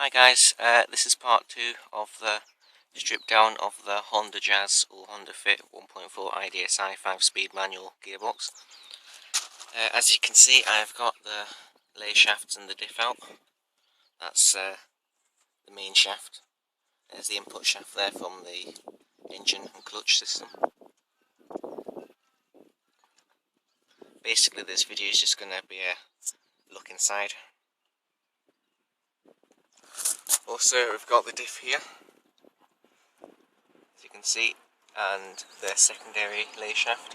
Hi guys, this is part 2 of the strip down of the Honda Jazz or Honda Fit 1.4 IDSI 5-speed manual gearbox. As you can see, I've got the lay shafts and the diff out. That's the main shaft. There's the input shaft there from the engine and clutch system. Basically this video is just going to be a look inside. Also, we've got the diff here, as you can see, and the secondary lay shaft.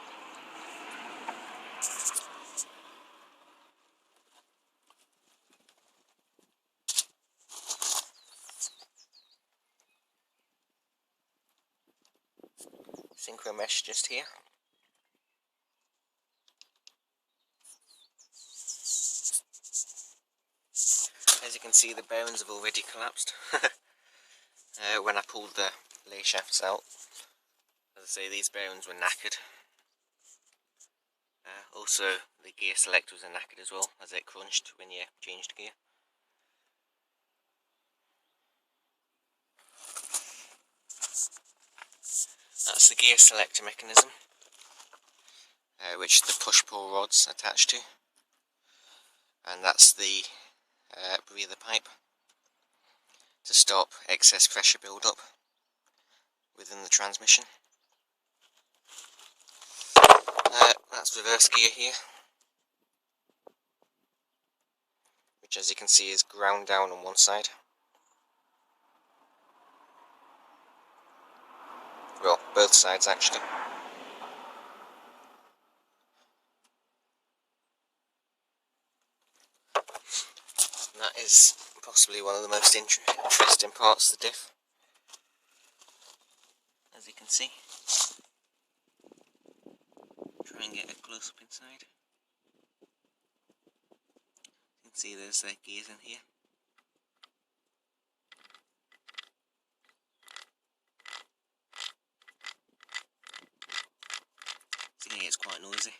Synchro mesh just here. As you can see, the bearings have already collapsed when I pulled the lay shafts out. As I say, these bearings were knackered. Also, the gear selectors are knackered as well, as it crunched when you changed gear. That's the gear selector mechanism, which the push-pull rod's attached to, and that's the breather pipe to stop excess pressure build-up within the transmission. That's reverse gear here, which as you can see is ground down on one side. Well, both sides actually. And that is possibly one of the most interesting parts of the diff, as you can see. Try and get a close up inside. You can see there's gears in here. So you can hear it's quite noisy.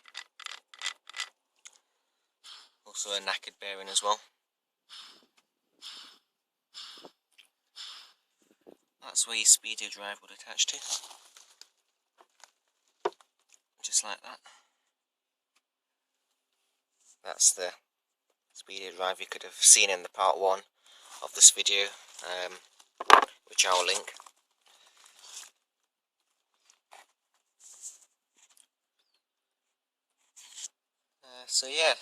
Also a knackered bearing as well. That's where your speedo drive would attach to. Just like that. That's the speedo drive you could have seen in the part 1 of this video, which I'll link. So yeah,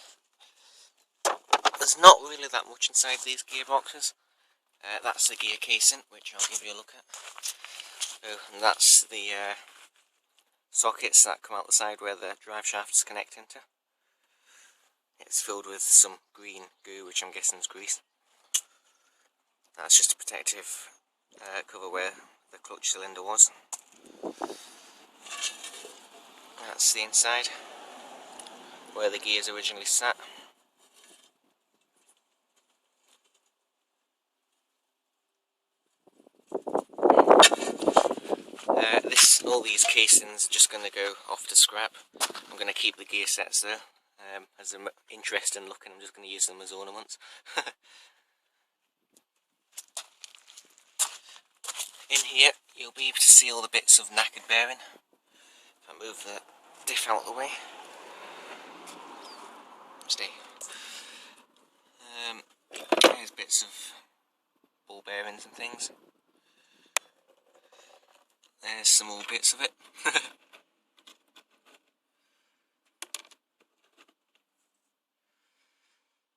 there's not really that much inside these gearboxes. That's the gear casing, which I'll give you a look at. And that's the sockets that come out the side where the drive shafts connect into. It's filled with some green goo, which I'm guessing is grease. That's just a protective cover where the clutch cylinder was. That's the inside, where the gears originally sat. All these casings are just going to go off to scrap. I'm going to keep the gear sets there, as they're interesting looking. I'm just going to use them as ornaments. In here you'll be able to see all the bits of knackered bearing. If I move the diff out of the way. Stay. There's bits of ball bearings and things. There's some more bits of it.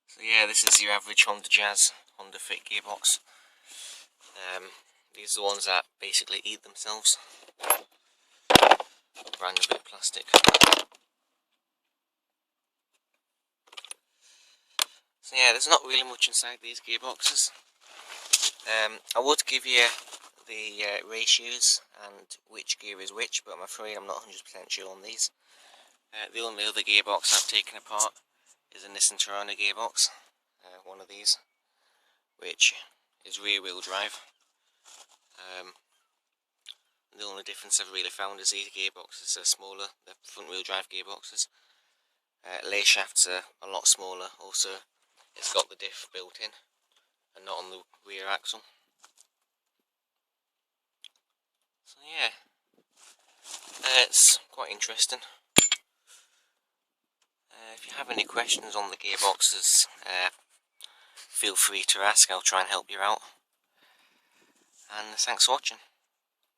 So yeah, this is your average Honda Jazz, Honda Fit gearbox. These are the ones that basically eat themselves. Random bit of plastic. So yeah, there's not really much inside these gearboxes. I would give you the ratios and which gear is which, but I'm afraid I'm not 100% sure on these. The only other gearbox I've taken apart is a Nissan Terrano gearbox, one of these, which is rear wheel drive. The only difference I've really found is these gearboxes are smaller, the front wheel drive gearboxes. Lay shafts are a lot smaller. Also, it's got the diff built in, and not on the rear axle. So yeah, it's quite interesting. If you have any questions on the gearboxes, feel free to ask. I'll try and help you out. And thanks for watching.